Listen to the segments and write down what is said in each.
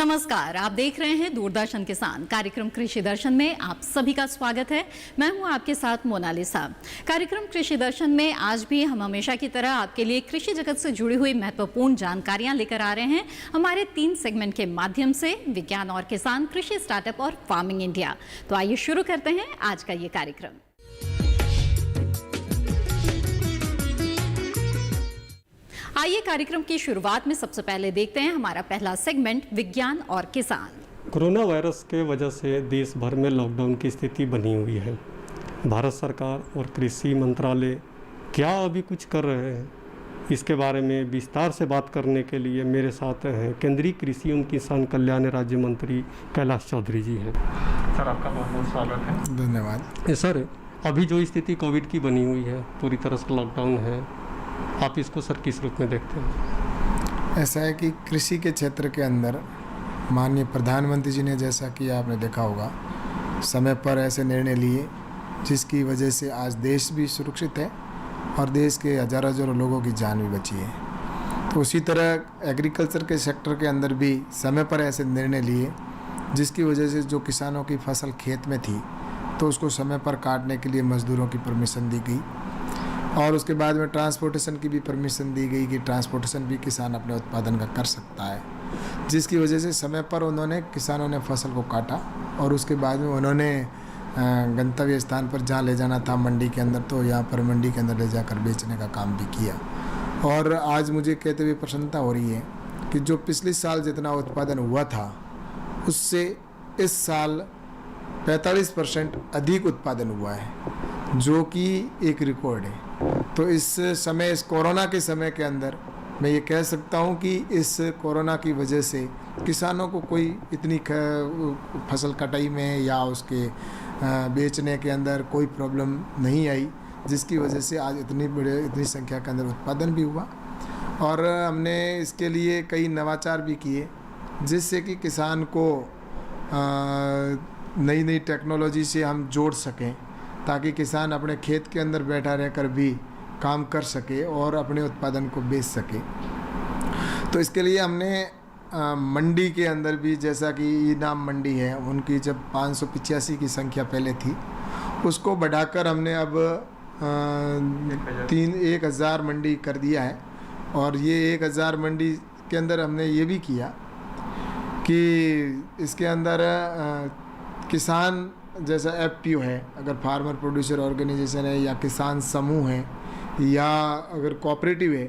नमस्कार, आप देख रहे हैं दूरदर्शन किसान कार्यक्रम कृषि दर्शन में आप सभी का स्वागत है। मैं हूं आपके साथ मोनालिसा। कार्यक्रम कृषि दर्शन में आज भी हम हमेशा की तरह आपके लिए कृषि जगत से जुड़ी हुई महत्वपूर्ण जानकारियां लेकर आ रहे हैं हमारे 3 सेगमेंट के माध्यम से, विज्ञान और किसान, कृषि स्टार्टअप और फार्मिंग इंडिया। तो आइए शुरू करते हैं आज का ये कार्यक्रम। आइए कार्यक्रम की शुरुआत में सबसे पहले देखते हैं हमारा पहला सेगमेंट विज्ञान और किसान। कोरोना वायरस के वजह से देश भर में लॉकडाउन की स्थिति बनी हुई है। भारत सरकार और कृषि मंत्रालय क्या अभी कुछ कर रहे हैं, इसके बारे में विस्तार से बात करने के लिए मेरे साथ हैं केंद्रीय कृषि एवं किसान कल्याण राज्य मंत्री कैलाश चौधरी जी हैं। सर, आपका बहुत बहुत स्वागत है। धन्यवाद। सर, अभी जो स्थिति कोविड की बनी हुई है, पूरी तरह से लॉकडाउन है, आप इसको सर किस रूप में देखते हैं? ऐसा है कि कृषि के क्षेत्र के अंदर माननीय प्रधानमंत्री जी ने, जैसा कि आपने देखा होगा, समय पर ऐसे निर्णय लिए जिसकी वजह से आज देश भी सुरक्षित है और देश के हज़ारों लोगों की जान भी बची है। तो उसी तरह एग्रीकल्चर के सेक्टर के अंदर भी समय पर ऐसे निर्णय लिए जिसकी वजह से जो किसानों की फसल खेत में थी तो उसको समय पर काटने के लिए मज़दूरों की परमिशन दी गई और उसके बाद में ट्रांसपोर्टेशन की भी परमिशन दी गई कि ट्रांसपोर्टेशन भी किसान अपने उत्पादन का कर सकता है, जिसकी वजह से समय पर उन्होंने किसानों ने फसल को काटा और उसके बाद में उन्होंने गंतव्य स्थान पर जहाँ ले जाना था मंडी के अंदर, तो यहाँ पर मंडी के अंदर ले जाकर बेचने का काम भी किया। और आज मुझे कहते हुए प्रसन्नता हो रही है कि जो पिछले साल जितना उत्पादन हुआ था उससे इस साल 45% अधिक उत्पादन हुआ है, जो कि एक रिकॉर्ड है। तो इस समय, इस कोरोना के समय के अंदर मैं ये कह सकता हूँ कि इस कोरोना की वजह से किसानों को कोई इतनी फसल कटाई में या उसके बेचने के अंदर कोई प्रॉब्लम नहीं आई, जिसकी वजह से आज इतनी संख्या के अंदर उत्पादन भी हुआ। और हमने इसके लिए कई नवाचार भी किए जिससे कि किसान को नई नई टेक्नोलॉजी से हम जोड़ सकें ताकि किसान अपने खेत के अंदर बैठा रहकर भी काम कर सके और अपने उत्पादन को बेच सके। तो इसके लिए हमने मंडी के अंदर भी, जैसा कि ईनाम मंडी है, उनकी जब 585 की संख्या पहले थी उसको बढ़ाकर हमने अब 1000 मंडी कर दिया है। और ये 1000 मंडी के अंदर हमने ये भी किया कि इसके अंदर किसान, जैसा FPO है, अगर फार्मर प्रोड्यूसर ऑर्गेनाइजेशन है या किसान समूह है या अगर कोऑपरेटिव है,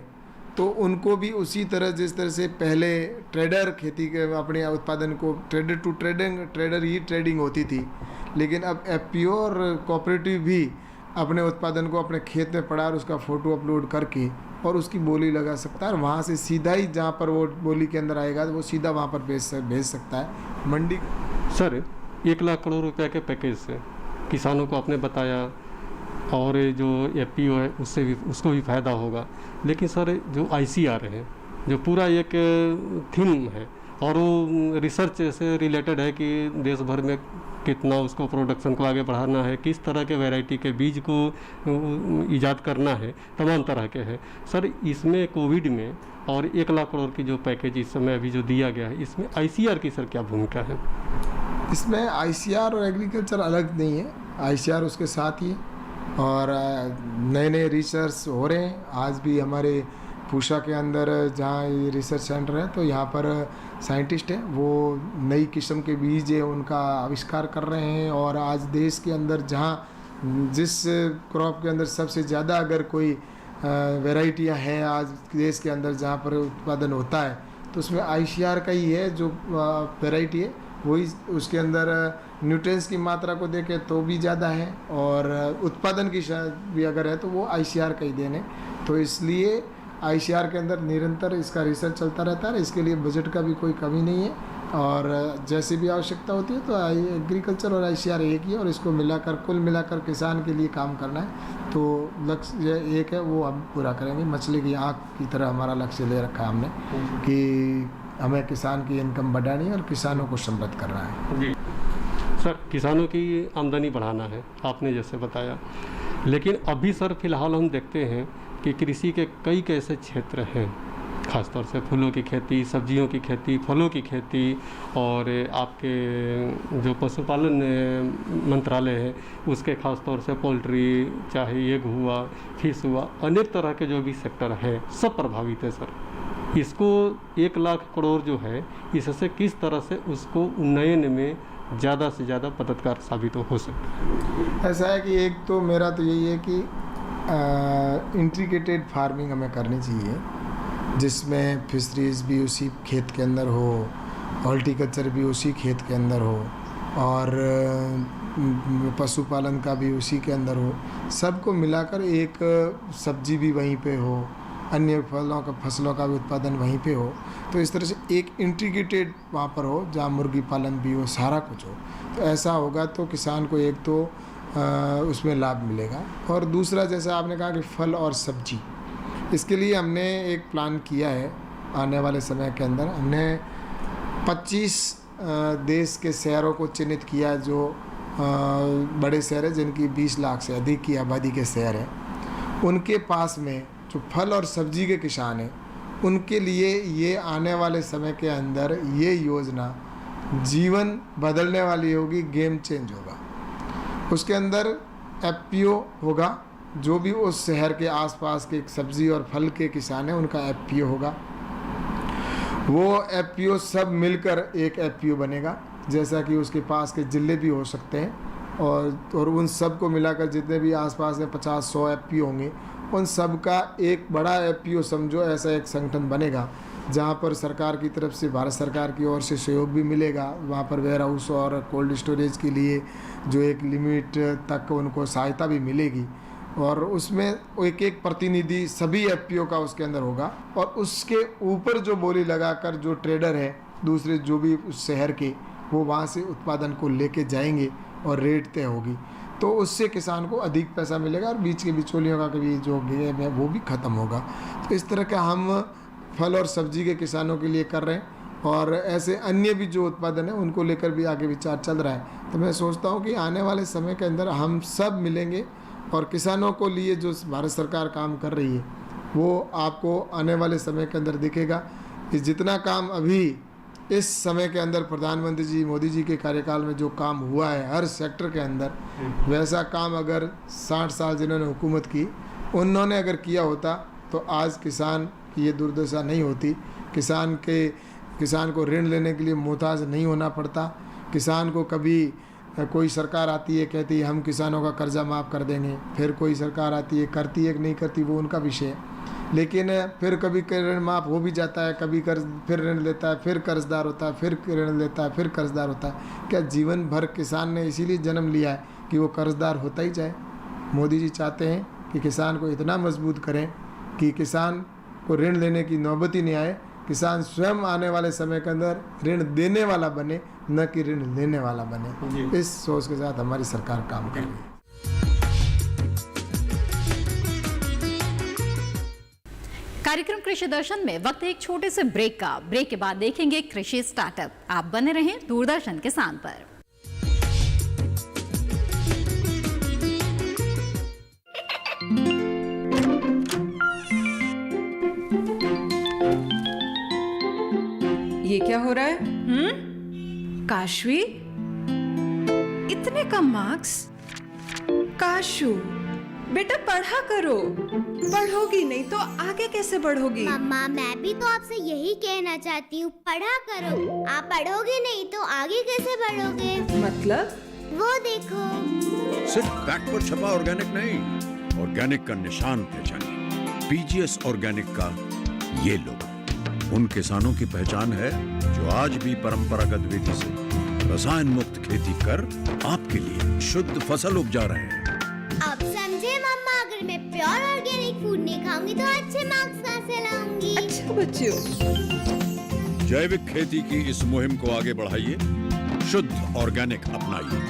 तो उनको भी उसी तरह, जिस तरह से पहले ट्रेडर खेती के अपने उत्पादन को ट्रेडर टू ट्रेडर ही ट्रेडिंग होती थी, लेकिन अब FPO और कोऑपरेटिव भी अपने उत्पादन को अपने खेत में पड़ा और उसका फ़ोटो अपलोड करके और उसकी बोली लगा सकता है और वहाँ से सीधा ही जहाँ पर वो बोली के अंदर आएगा तो वो सीधा वहाँ पर भेज सकता है मंडी। सर, 1 लाख करोड़ रुपए के पैकेज से किसानों को आपने बताया और जो FPO है उससे भी, उसको भी फ़ायदा होगा, लेकिन सर जो ICR है, जो पूरा एक थीम है और वो रिसर्च से रिलेटेड है कि देश भर में कितना उसको प्रोडक्शन को आगे बढ़ाना है, किस तरह के वैरायटी के बीज को ईजाद करना है, तमाम तरह के हैं। सर, इसमें कोविड में और 1 लाख करोड़ की जो पैकेज इस समय अभी जो दिया गया है, इसमें ICR की सर क्या भूमिका है? इसमें ICR और एग्रीकल्चर अलग नहीं है, ICR उसके साथ ही और नए नए रिसर्च हो रहे हैं। आज भी हमारे पूषा के अंदर जहाँ ये रिसर्च सेंटर है, तो यहाँ पर साइंटिस्ट हैं, वो नई किस्म के बीज है उनका आविष्कार कर रहे हैं। और आज देश के अंदर जहाँ जिस क्रॉप के अंदर सबसे ज़्यादा अगर कोई वैरायटियाँ हैं आज देश के अंदर जहाँ पर उत्पादन होता है, तो उसमें ICR का ही है जो वैरायटी है, वही उसके अंदर न्यूट्रिएंट्स की मात्रा को देखें तो भी ज़्यादा है और उत्पादन की भी अगर है तो वो ICR का ही देने। तो इसलिए ICR के अंदर निरंतर इसका रिसर्च चलता रहता है। इसके लिए बजट का भी कोई कमी नहीं है और जैसे भी आवश्यकता होती है तो एग्रीकल्चर और ICR एक ही है और इसको मिलाकर, कुल मिलाकर किसान के लिए काम करना है। तो लक्ष्य एक है, वो हम पूरा करेंगे। मछली की आँख की तरह हमारा लक्ष्य ले रखा है हमने कि हमें किसान की इनकम बढ़ानी है और किसानों को समृद्ध करना है। जी सर, किसानों की आमदनी बढ़ाना है, आपने जैसे बताया, लेकिन अभी सर फिलहाल हम देखते हैं कि कृषि के कई ऐसे क्षेत्र हैं ख़ासतौर से फूलों की खेती, सब्जियों की खेती, फलों की खेती, और आपके जो पशुपालन मंत्रालय है उसके ख़ास तौर से पोल्ट्री, चाहे एग हुआ, फिश हुआ, अनेक तरह के जो भी सेक्टर है सब प्रभावित है सर। इसको 1 लाख करोड़ जो है, इससे किस तरह से उसको उन्नयन में ज़्यादा से ज़्यादा मददगार साबित हो सकता है? ऐसा है कि एक तो मेरा तो यही है कि इंट्रीकेटेड फार्मिंग हमें करनी चाहिए, जिसमें फिशरीज भी उसी खेत के अंदर हो, हॉर्टिकल्चर भी उसी खेत के अंदर हो, और पशुपालन का भी उसी के अंदर हो। सबको मिलाकर एक सब्जी भी वहीं पे हो, अन्य फसलों का भी उत्पादन वहीं पे हो। तो इस तरह से एक इंटीग्रेटेड वहाँ पर हो, जहाँ मुर्गी पालन भी हो, सारा कुछ हो। तो ऐसा होगा तो किसान को एक तो उसमें लाभ मिलेगा, और दूसरा जैसा आपने कहा कि फल और सब्जी, इसके लिए हमने एक प्लान किया है। आने वाले समय के अंदर हमने 25 देश के शहरों को चिन्हित किया, जो बड़े शहर हैं जिनकी 20 लाख से अधिक की आबादी के शहर हैं। उनके पास में जो फल और सब्जी के किसान हैं, उनके लिए ये आने वाले समय के अंदर ये योजना जीवन बदलने वाली होगी, गेम चेंज होगा। उसके अंदर एफपीओ होगा, जो भी उस शहर के आसपास के सब्जी और फल के किसान हैं उनका एफपीओ होगा। वो एफपीओ सब मिलकर एक एफपीओ बनेगा, जैसा कि उसके पास के ज़िले भी हो सकते हैं, और उन सब को मिलाकर जितने भी आसपास में 50-100 एफपीओ होंगे, उन सब का एक बड़ा एफपीओ समझो ऐसा एक संगठन बनेगा, जहाँ पर सरकार की तरफ से, भारत सरकार की ओर से सहयोग भी मिलेगा। वहाँ पर वेयर हाउस और कोल्ड स्टोरेज के लिए जो एक लिमिट तक उनको सहायता भी मिलेगी, और उसमें एक एक प्रतिनिधि सभी एफपीओ का उसके अंदर होगा, और उसके ऊपर जो बोली लगाकर जो ट्रेडर है दूसरे जो भी उस शहर के, वो वहाँ से उत्पादन को लेके जाएंगे और रेट तय होगी। तो उससे किसान को अधिक पैसा मिलेगा, और बीच के बिचौलियों का कभी जो गेम है वो भी ख़त्म होगा। तो इस तरह का हम फल और सब्जी के किसानों के लिए कर रहे हैं, और ऐसे अन्य भी जो उत्पादन है उनको लेकर भी आगे विचार चल रहा है। तो मैं सोचता हूँ कि आने वाले समय के अंदर हम सब मिलेंगे, और किसानों को लिए जो भारत सरकार काम कर रही है वो आपको आने वाले समय के अंदर दिखेगा। कि जितना काम अभी इस समय के अंदर प्रधानमंत्री जी मोदी जी के कार्यकाल में जो काम हुआ है हर सेक्टर के अंदर, वैसा काम अगर 60 साल जिन्होंने हुकूमत की उन्होंने अगर किया होता तो आज किसान की ये दुर्दशा नहीं होती। किसान को ऋण लेने के लिए मोहताज नहीं होना पड़ता। किसान को कभी कोई सरकार आती है कहती है हम किसानों का कर्जा माफ़ कर देंगे, फिर कोई सरकार आती है करती है कि नहीं करती वो उनका विषय है, लेकिन फिर कभी ऋण माफ़ हो भी जाता है, कभी फिर ऋण लेता है, फिर कर्जदार होता है, फिर ऋण लेता है, फिर कर्जदार होता है। क्या जीवन भर किसान ने इसीलिए जन्म लिया है कि वो कर्जदार होता ही जाए? मोदी जी चाहते हैं कि किसान को इतना मजबूत करें कि किसान को ऋण लेने की नौबत ही नहीं आए, किसान स्वयं आने वाले समय के अंदर ऋण देने वाला बने, न कि ऋण लेने वाला बने। इस सोच के साथ हमारी सरकार काम कर रही है। कार्यक्रम कृषि दर्शन में वक्त है एक छोटे से ब्रेक का। ब्रेक के बाद देखेंगे कृषि स्टार्टअप। आप बने रहें दूरदर्शन किसान पर। ये क्या हो रहा है? काशवी, इतने कम मार्क्स? काशू बेटा पढ़ा करो, पढ़ोगी नहीं तो आगे कैसे बढ़ोगी? मम्मा मैं भी तो आपसे यही कहना चाहती हूँ, पढ़ा करो। आप पढ़ोगे नहीं तो आगे कैसे बढ़ोगे? मतलब? वो देखो, सिर्फ बैक पर छपा ऑर्गेनिक नहीं, ऑर्गेनिक का निशान पहचानिए। पीजीएस ऑर्गेनिक का ये लोगो उन किसानों की पहचान है जो आज भी परंपरागत विधि से रसायन मुक्त खेती कर आपके लिए शुद्ध फसल उपजा रहे हैं। अब समझे मम्मा, अगर मैं प्योर ऑर्गेनिक फूड नहीं खाऊंगी तो अच्छे मार्क्स कहाँ से लाऊंगी? अच्छा बच्चों, जैविक खेती की इस मुहिम को आगे बढ़ाइए, शुद्ध ऑर्गेनिक अपनाइए।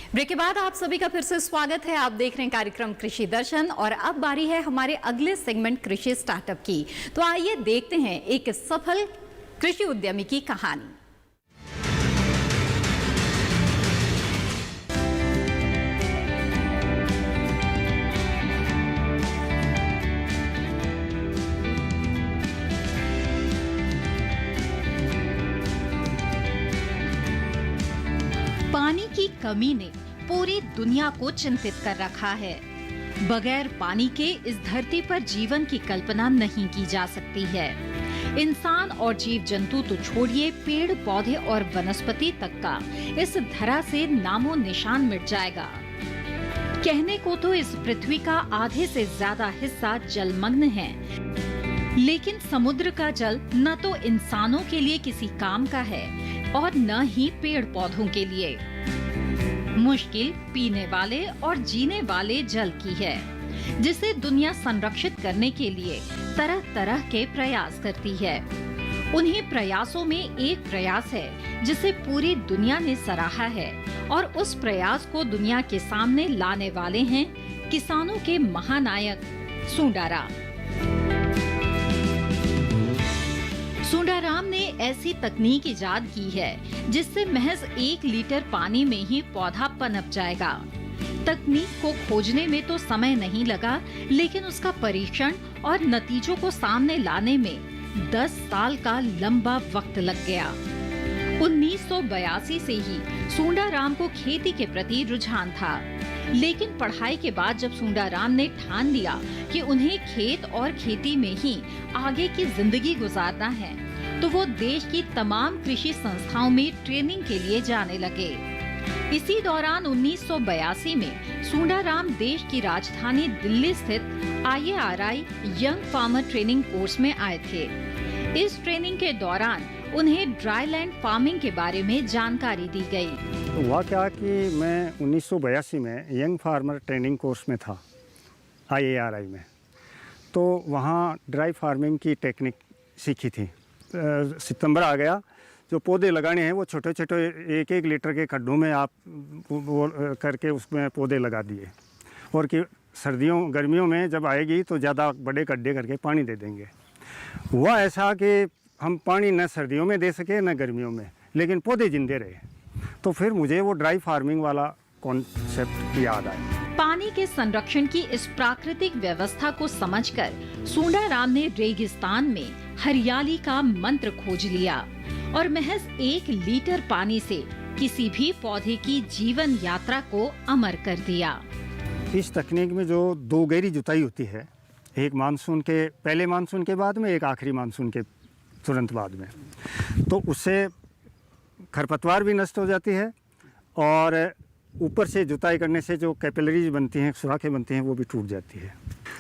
ब्रेक के बाद आप सभी का फिर से स्वागत है। आप देख रहे हैं कार्यक्रम कृषि दर्शन, और अब बारी है हमारे अगले सेगमेंट कृषि स्टार्टअप की। तो आइए देखते हैं एक सफल कृषि उद्यमी की कहानी। कमी ने पूरी दुनिया को चिंतित कर रखा है। बगैर पानी के इस धरती पर जीवन की कल्पना नहीं की जा सकती है। इंसान और जीव जंतु तो छोड़िए, पेड़ पौधे और वनस्पति तक का इस धरा से नामो निशान मिट जाएगा। कहने को तो इस पृथ्वी का आधे से ज्यादा हिस्सा जलमग्न है, लेकिन समुद्र का जल न तो इंसानों के लिए किसी काम का है और न ही पेड़ पौधों के लिए। मुश्किल पीने वाले और जीने वाले जल की है, जिसे दुनिया संरक्षित करने के लिए तरह तरह के प्रयास करती है। उन्हीं प्रयासों में एक प्रयास है जिसे पूरी दुनिया ने सराहा है, और उस प्रयास को दुनिया के सामने लाने वाले हैं किसानों के महानायक सुंडाराम। सुंडाराम ने ऐसी तकनीक इजाद की है जिससे महज 1 लीटर पानी में ही पौधा पनप जाएगा। तकनीक को खोजने में तो समय नहीं लगा, लेकिन उसका परीक्षण और नतीजों को सामने लाने में 10 साल का लंबा वक्त लग गया। 1982 से ही सुंडाराम को खेती के प्रति रुझान था, लेकिन पढ़ाई के बाद जब सुंडाराम ने ठान लिया कि उन्हें खेत और खेती में ही आगे की जिंदगी गुजारना है, तो वो देश की तमाम कृषि संस्थाओं में ट्रेनिंग के लिए जाने लगे। इसी दौरान 1982 में सुंडाराम देश की राजधानी दिल्ली स्थित IARI young farmer training course में आए थे। इस ट्रेनिंग के दौरान उन्हें ड्राई लैंड फार्मिंग के बारे में जानकारी दी गई। हुआ क्या कि मैं 1982 में यंग फार्मर ट्रेनिंग कोर्स में था IARI में, तो वहाँ ड्राई फार्मिंग की टेक्निक सीखी थी। सितंबर आ गया, जो पौधे लगाने हैं वो छोटे छोटे 1-1 लीटर के खड्डों में आप वो करके उसमें पौधे लगा दिए, और कि गर्मियों में जब आएगी तो ज़्यादा बड़े गड्ढे करके पानी दे देंगे। हुआ ऐसा कि हम पानी न सर्दियों में दे सके न गर्मियों में, लेकिन पौधे जिंदे रहे। तो फिर मुझे वो ड्राई फार्मिंग वाला कॉन्सेप्ट याद आया। पानी के संरक्षण की इस प्राकृतिक व्यवस्था को समझकर सुंडाराम ने रेगिस्तान में हरियाली का मंत्र खोज लिया और महज 1 लीटर पानी से किसी भी पौधे की जीवन यात्रा को अमर कर दिया। इस तकनीक में जो 2 गहरी जुताई होती है, एक मानसून के पहले मानसून के बाद में, एक आखिरी मानसून के तुरंत बाद में, तो उससे खरपतवार भी नष्ट हो जाती है, और ऊपर से जुताई करने से जो कैपिलरीज बनती हैं, सुराखें बनती हैं, वो भी टूट जाती है।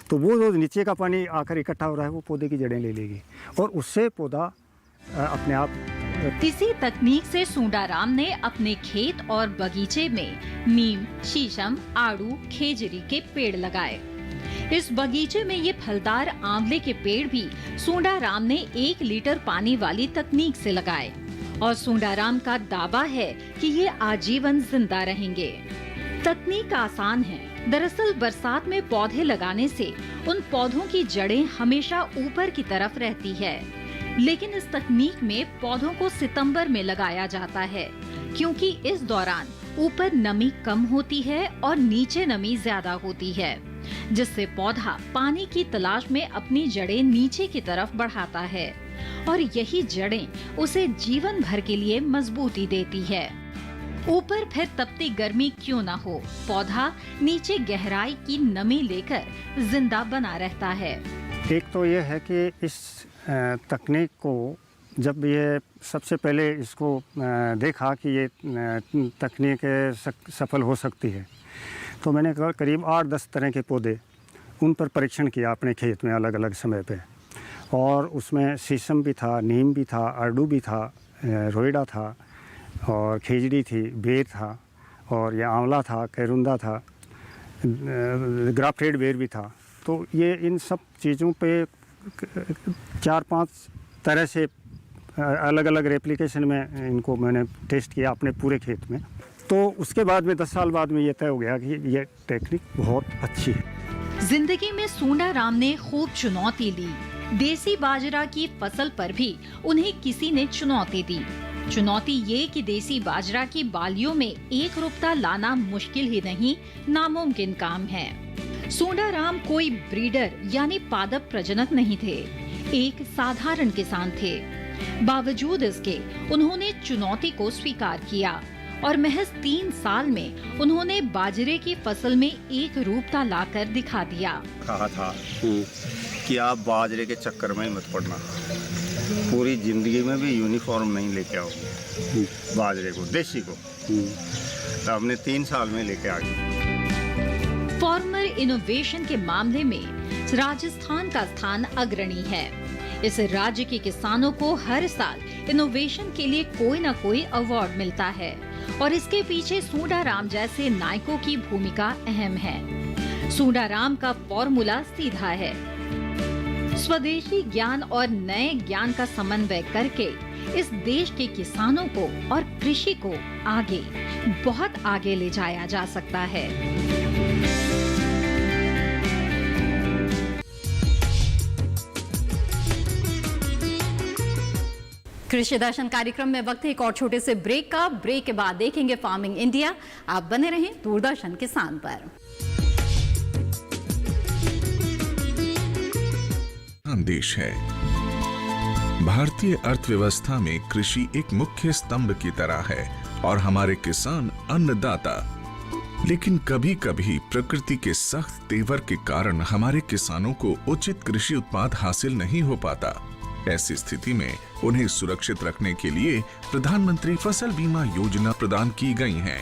तो वो जो नीचे का पानी आकर इकट्ठा हो रहा है वो पौधे की जड़ें ले लेगी, और उससे पौधा अपने आप। इसी तकनीक से सुंडाराम ने अपने खेत और बगीचे में नीम, शीशम, आड़ू, खेजड़ी के पेड़ लगाए। इस बगीचे में ये फलदार आंवले के पेड़ भी सुंडाराम ने 1 लीटर पानी वाली तकनीक से लगाए, और सुंडाराम का दावा है कि ये आजीवन जिंदा रहेंगे। तकनीक आसान है। दरअसल बरसात में पौधे लगाने से उन पौधों की जड़ें हमेशा ऊपर की तरफ रहती है, लेकिन इस तकनीक में पौधों को सितंबर में लगाया जाता है, क्योंकि इस दौरान ऊपर नमी कम होती है और नीचे नमी ज्यादा होती है, जिससे पौधा पानी की तलाश में अपनी जड़ें नीचे की तरफ बढ़ाता है, और यही जड़ें उसे जीवन भर के लिए मजबूती देती है। ऊपर फिर तपती गर्मी क्यों ना हो, पौधा नीचे गहराई की नमी लेकर जिंदा बना रहता है। एक तो ये है कि इस तकनीक को जब ये सबसे पहले इसको देखा कि ये तकनीक सफल हो सकती है, तो मैंने करीब 8-10 तरह के पौधे उन पर परीक्षण किया अपने खेत में अलग अलग समय पे, और उसमें शीशम भी था, नीम भी था, आड़ू भी था, रोइडा था, और खेजड़ी थी, बेर था, और ये आंवला था, कैरुंदा था, ग्राफ्टेड बेर भी था। तो ये इन सब चीज़ों पे 4-5 तरह से अलग अलग रेप्लिकेशन में इनको मैंने टेस्ट किया अपने पूरे खेत में। तो उसके बाद में 10 साल बाद में ये तय हो गया कि ये टेक्निक बहुत अच्छी है। जिंदगी में सुंडाराम ने खूब चुनौती ली। देसी बाजरा की फसल पर भी उन्हें किसी ने चुनौती दी। चुनौती ये कि देसी बाजरा की बालियों में एक रुपता लाना मुश्किल ही नहीं, नामुमकिन काम है। सुंडाराम कोई ब्रीडर यानी पादप प्रजनक नहीं थे, एक साधारण किसान थे। बावजूद इसके उन्होंने चुनौती को स्वीकार किया और महज 3 साल में उन्होंने बाजरे की फसल में एक रूपता लाकर दिखा दिया। कहा था कि आप बाजरे के चक्कर में मत पड़ना, पूरी जिंदगी में भी यूनिफॉर्म नहीं लेके आओगे बाजरे को, देसी को। तो हमने 3 साल में लेके आ गए। फार्मर इनोवेशन के मामले में राजस्थान का स्थान अग्रणी है। इस राज्य के किसानों को हर साल इनोवेशन के लिए कोई न कोई अवार्ड मिलता है और इसके पीछे सूडाराम जैसे नायकों की भूमिका अहम है। सूडाराम का फॉर्मूला सीधा है, स्वदेशी ज्ञान और नए ज्ञान का समन्वय करके इस देश के किसानों को और कृषि को आगे, बहुत आगे ले जाया जा सकता है। कृषि दर्शन कार्यक्रम में वक्त है एक और छोटे से ब्रेक का। ब्रेक के बाद देखेंगे फार्मिंग इंडिया। आप बने रहें दूरदर्शन किसान पर। देश है। भारतीय अर्थव्यवस्था में कृषि एक मुख्य स्तंभ की तरह है और हमारे किसान अन्नदाता। लेकिन कभी कभी प्रकृति के सख्त तेवर के कारण हमारे किसानों को उचित कृषि उत्पाद हासिल नहीं हो पाता। ऐसी स्थिति में उन्हें सुरक्षित रखने के लिए प्रधानमंत्री फसल बीमा योजना प्रदान की गई है।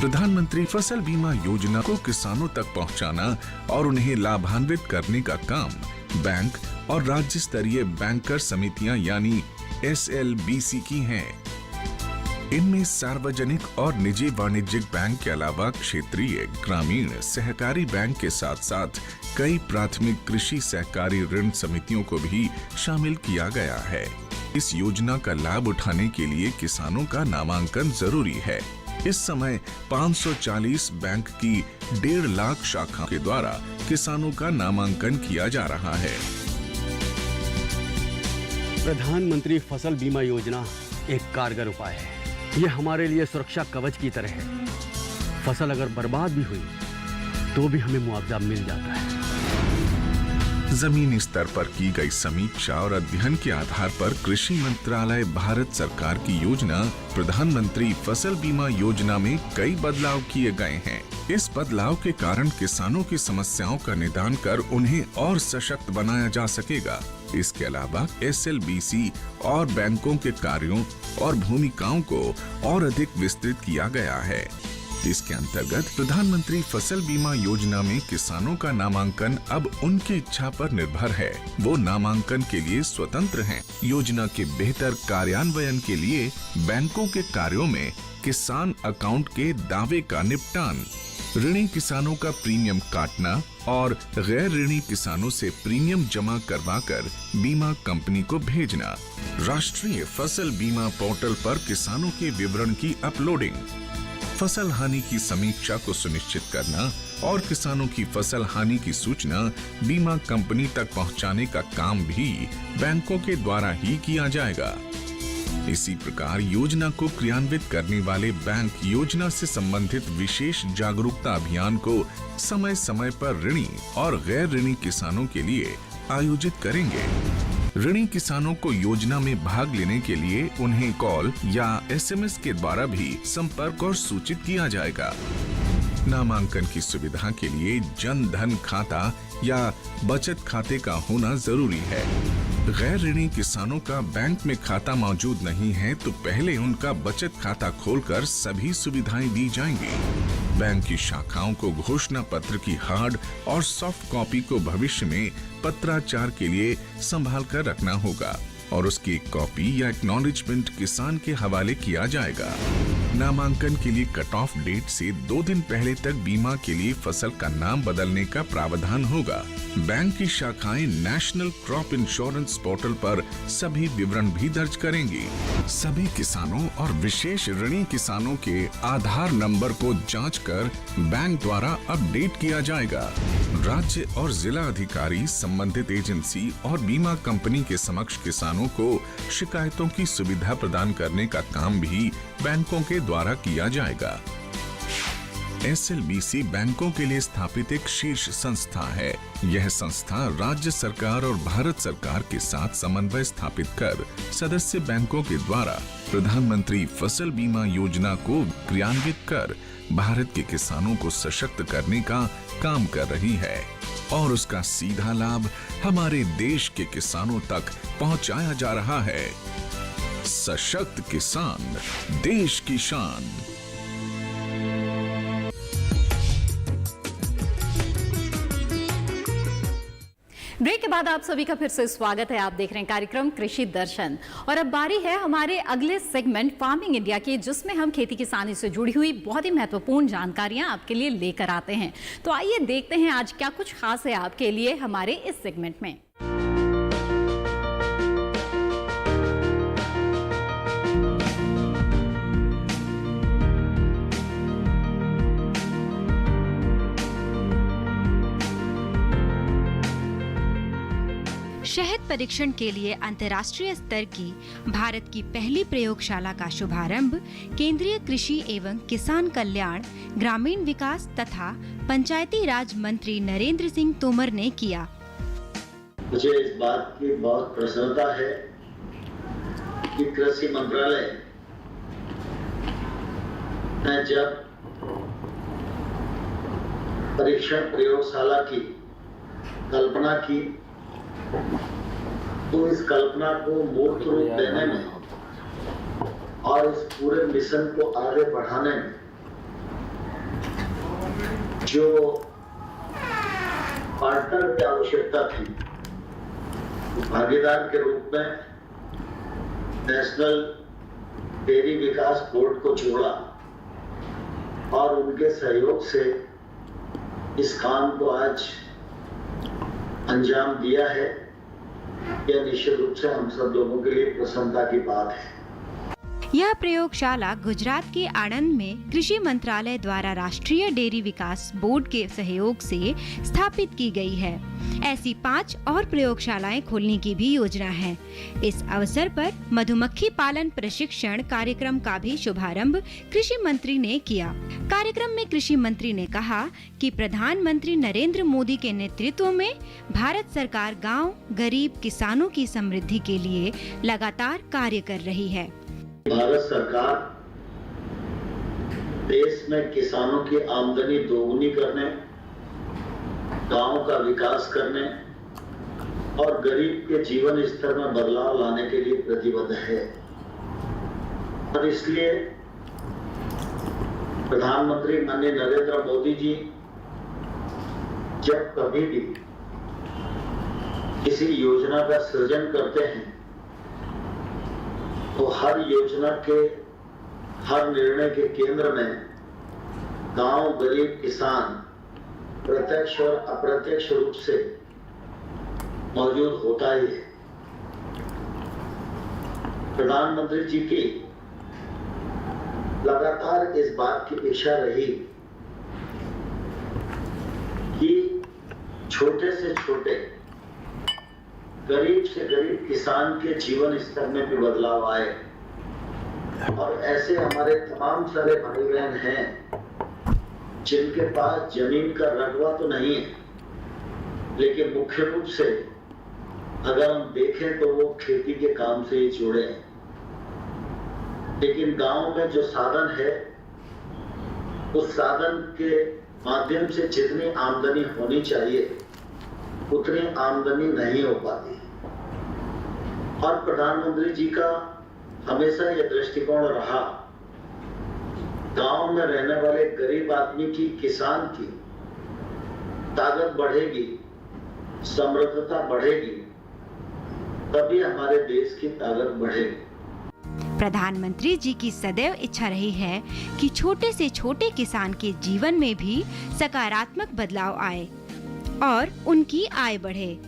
प्रधानमंत्री फसल बीमा योजना को किसानों तक पहुंचाना और उन्हें लाभान्वित करने का काम बैंक और राज्य स्तरीय बैंकर समितियां यानी SLBC की हैं। इनमें सार्वजनिक और निजी वाणिज्यिक बैंक के अलावा क्षेत्रीय, ग्रामीण, सहकारी बैंक के साथ साथ कई प्राथमिक कृषि सहकारी ऋण समितियों को भी शामिल किया गया है। इस योजना का लाभ उठाने के लिए किसानों का नामांकन जरूरी है। इस समय 540 बैंक की 1.5 लाख शाखा के द्वारा किसानों का नामांकन किया जा रहा है। प्रधानमंत्री फसल बीमा योजना एक कारगर उपाय है। ये हमारे लिए सुरक्षा कवच की तरह है। फसल अगर बर्बाद भी हुई तो भी हमें मुआवजा मिल जाता है। जमीनी स्तर पर की गई समीक्षा और अध्ययन के आधार पर कृषि मंत्रालय भारत सरकार की योजना प्रधानमंत्री फसल बीमा योजना में कई बदलाव किए गए हैं। इस बदलाव के कारण किसानों की समस्याओं का निदान कर उन्हें और सशक्त बनाया जा सकेगा। इसके अलावा SLBC और बैंकों के कार्यों और भूमिकाओं को और अधिक विस्तृत किया गया है। इसके अंतर्गत प्रधानमंत्री फसल बीमा योजना में किसानों का नामांकन अब उनकी इच्छा पर निर्भर है। वो नामांकन के लिए स्वतंत्र हैं। योजना के बेहतर कार्यान्वयन के लिए बैंकों के कार्यों में किसान अकाउंट के दावे का निपटान, ऋणी किसानों का प्रीमियम काटना और गैर ऋणी किसानों से प्रीमियम जमा करवाकर बीमा कंपनी को भेजना, राष्ट्रीय फसल बीमा पोर्टल पर किसानों के विवरण की अपलोडिंग, फसल हानि की समीक्षा को सुनिश्चित करना और किसानों की फसल हानि की सूचना बीमा कंपनी तक पहुंचाने का काम भी बैंकों के द्वारा ही किया जाएगा। इसी प्रकार योजना को क्रियान्वित करने वाले बैंक योजना से संबंधित विशेष जागरूकता अभियान को समय समय पर ऋणी और गैर ऋणी किसानों के लिए आयोजित करेंगे। ऋणी किसानों को योजना में भाग लेने के लिए उन्हें कॉल या SMS के द्वारा भी संपर्क और सूचित किया जाएगा। नामांकन की सुविधा के लिए जन धन खाता या बचत खाते का होना जरूरी है। गैर ऋणी किसानों का बैंक में खाता मौजूद नहीं है तो पहले उनका बचत खाता खोलकर सभी सुविधाएं दी जाएंगी। बैंक की शाखाओं को घोषणा पत्र की हार्ड और सॉफ्ट कॉपी को भविष्य में पत्राचार के लिए संभाल कर रखना होगा और उसकी एक कॉपी या एक्नॉलेजमेंट किसान के हवाले किया जाएगा। नामांकन के लिए कट ऑफ डेट से 2 दिन पहले तक बीमा के लिए फसल का नाम बदलने का प्रावधान होगा। बैंक की शाखाएं नेशनल क्रॉप इंश्योरेंस पोर्टल पर सभी विवरण भी दर्ज करेंगी। सभी किसानों और विशेष ऋणी किसानों के आधार नंबर को जांचकर बैंक द्वारा अपडेट किया जाएगा। राज्य और जिला अधिकारी संबंधित एजेंसी और बीमा कंपनी के समक्ष किसानों को शिकायतों की सुविधा प्रदान करने का काम भी बैंकों के द्वारा किया जाएगा। SLBC बैंकों के लिए स्थापित एक शीर्ष संस्था है। यह संस्था राज्य सरकार और भारत सरकार के साथ समन्वय स्थापित कर सदस्य बैंकों के द्वारा प्रधानमंत्री फसल बीमा योजना को क्रियान्वित कर भारत के किसानों को सशक्त करने का काम कर रही है और उसका सीधा लाभ हमारे देश के किसानों तक पहुंचाया जा रहा है। सशक्त किसान, देश की शान। ब्रेक के बाद आप सभी का फिर से स्वागत है। आप देख रहे हैं कार्यक्रम कृषि दर्शन और अब बारी है हमारे अगले सेगमेंट फार्मिंग इंडिया की, जिसमें हम खेती किसानी से जुड़ी हुई बहुत ही महत्वपूर्ण जानकारियां आपके लिए लेकर आते हैं। तो आइए देखते हैं आज क्या कुछ खास है आपके लिए हमारे इस सेगमेंट में। शहद परीक्षण के लिए अंतर्राष्ट्रीय स्तर की भारत की पहली प्रयोगशाला का शुभारंभ केंद्रीय कृषि एवं किसान कल्याण, ग्रामीण विकास तथा पंचायती राज मंत्री नरेंद्र सिंह तोमर ने किया। मुझे इस बात की बहुत प्रसन्नता है कि कृषि मंत्रालय ने जब परीक्षण प्रयोगशाला की कल्पना की तो इस कल्पना को मूर्त रूप देने में और इस पूरे मिशन को आगे बढ़ाने में जो पार्टनर की आवश्यकता थी, भागीदार के रूप में नेशनल डेयरी विकास बोर्ड को जोड़ा और उनके सहयोग से इस काम को आज अंजाम दिया है। यह निश्चित रूप से हम सब लोगों के लिए प्रसन्नता की बात है। यह प्रयोगशाला गुजरात के आणंद में कृषि मंत्रालय द्वारा राष्ट्रीय डेयरी विकास बोर्ड के सहयोग से स्थापित की गई है। ऐसी 5 और प्रयोगशालाएं खोलने की भी योजना है। इस अवसर पर मधुमक्खी पालन प्रशिक्षण कार्यक्रम का भी शुभारंभ कृषि मंत्री ने किया। कार्यक्रम में कृषि मंत्री ने कहा कि प्रधानमंत्री नरेंद्र मोदी के नेतृत्व में भारत सरकार गांव, गरीब किसानों की समृद्धि के लिए लगातार कार्य कर रही है। भारत सरकार देश में किसानों की आमदनी दोगुनी करने, गांव का विकास करने और गरीब के जीवन स्तर में बदलाव लाने के लिए प्रतिबद्ध है। और इसलिए प्रधानमंत्री माननीय नरेंद्र मोदी जी जब कभी भी किसी योजना का सृजन करते हैं तो हर योजना के हर निर्णय के केंद्र में गांव, गरीब किसान प्रत्यक्ष और अप्रत्यक्ष रूप से मौजूद होता ही है। प्रधानमंत्री जी की लगातार इस बात की इच्छा रही कि छोटे से छोटे, गरीब से गरीब किसान के जीवन स्तर में भी बदलाव आए। और ऐसे हमारे तमाम सारे भाई बहन हैं जिनके पास जमीन का रकबा तो नहीं है, लेकिन मुख्य रूप से अगर हम देखें तो वो खेती के काम से ही जुड़े हैं। लेकिन गांव में जो साधन है उस साधन के माध्यम से जितनी आमदनी होनी चाहिए उतनी आमदनी नहीं हो पाती। और प्रधानमंत्री जी का हमेशा यह दृष्टिकोण रहा, गांव में रहने वाले गरीब आदमी की, किसान की ताकत बढ़ेगी, समृद्धता बढ़ेगी, तभी हमारे देश की ताकत बढ़ेगी। प्रधानमंत्री जी की सदैव इच्छा रही है कि छोटे से छोटे किसान के जीवन में भी सकारात्मक बदलाव आए और उनकी आय बढ़े,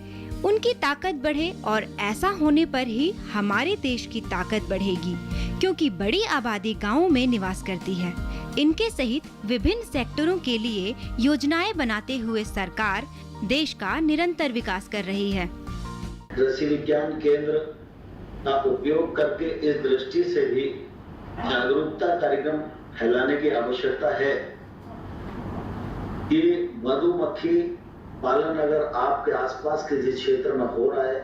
उनकी ताकत बढ़े और ऐसा होने पर ही हमारे देश की ताकत बढ़ेगी, क्योंकि बड़ी आबादी गांवों में निवास करती है। इनके सहित विभिन्न सेक्टरों के लिए योजनाएं बनाते हुए सरकार देश का निरंतर विकास कर रही है। कृषि विज्ञान केंद्र का उपयोग करके इस दृष्टि से भी जागरूकता कार्यक्रम फैलाने की आवश्यकता है कि मधुमक्खी पालन अगर आपके आसपास किसी क्षेत्र में हो रहा है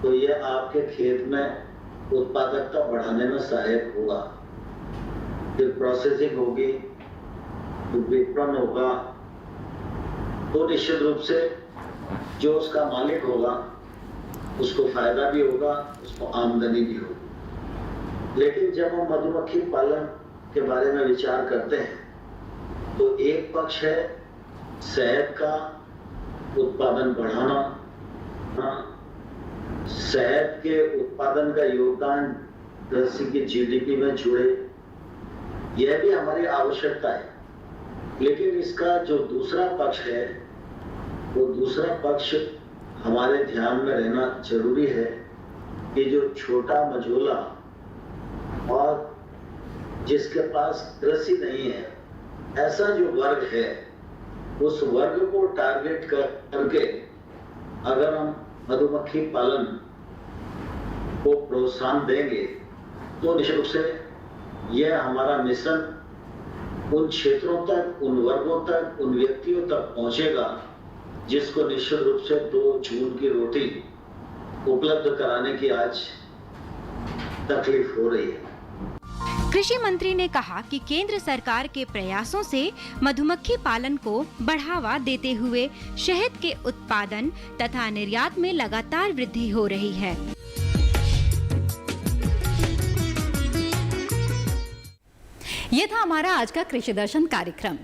तो यह आपके खेत में उत्पादकता बढ़ाने में सहायक होगा। फिर प्रोसेसिंग होगी, विपणन होगा, तो निश्चित रूप से जो उसका मालिक होगा उसको फायदा भी होगा, उसको आमदनी भी होगी। लेकिन जब हम मधुमक्खी पालन के बारे में विचार करते हैं तो एक पक्ष है शहद का उत्पादन बढ़ाना, शहद के उत्पादन का योगदान कृषि की जीडीपी में जुड़े, यह भी हमारी आवश्यकता है। लेकिन इसका जो दूसरा पक्ष है वो दूसरा पक्ष हमारे ध्यान में रहना जरूरी है कि जो छोटा मझोला और जिसके पास कृषि नहीं है, ऐसा जो वर्ग है, उस वर्ग को टारगेट करके अगर हम मधुमक्खी पालन को प्रोत्साहन देंगे तो निश्चित रूप से यह हमारा मिशन उन क्षेत्रों तक, उन वर्गों तक, उन व्यक्तियों तक पहुंचेगा जिसको निश्चित रूप से 2 जून की रोटी उपलब्ध कराने की आज तकलीफ हो रही है। कृषि मंत्री ने कहा कि केंद्र सरकार के प्रयासों से मधुमक्खी पालन को बढ़ावा देते हुए शहद के उत्पादन तथा निर्यात में लगातार वृद्धि हो रही है। ये था हमारा आज का कृषि दर्शन कार्यक्रम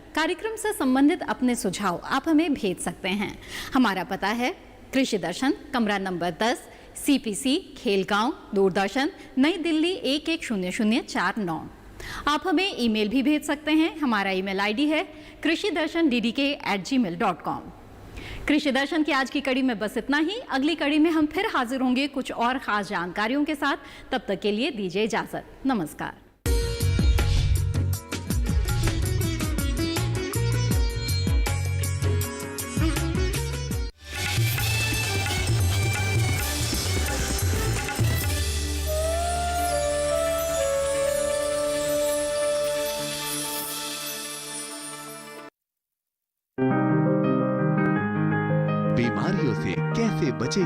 से संबंधित अपने सुझाव आप हमें भेज सकते हैं। हमारा पता है कृषि दर्शन, कमरा नंबर 10, CPC, खेलगांव, दूरदर्शन, नई दिल्ली 110049। आप हमें ईमेल भी भेज सकते हैं। हमारा ईमेल आईडी है krishidarshandddk@gmail.com। कृषि दर्शन की आज की कड़ी में बस इतना ही। अगली कड़ी में हम फिर हाजिर होंगे कुछ और खास जानकारियों के साथ। तब तक के लिए दीजिए इजाजत। नमस्कार। बीमारियों से कैसे बचे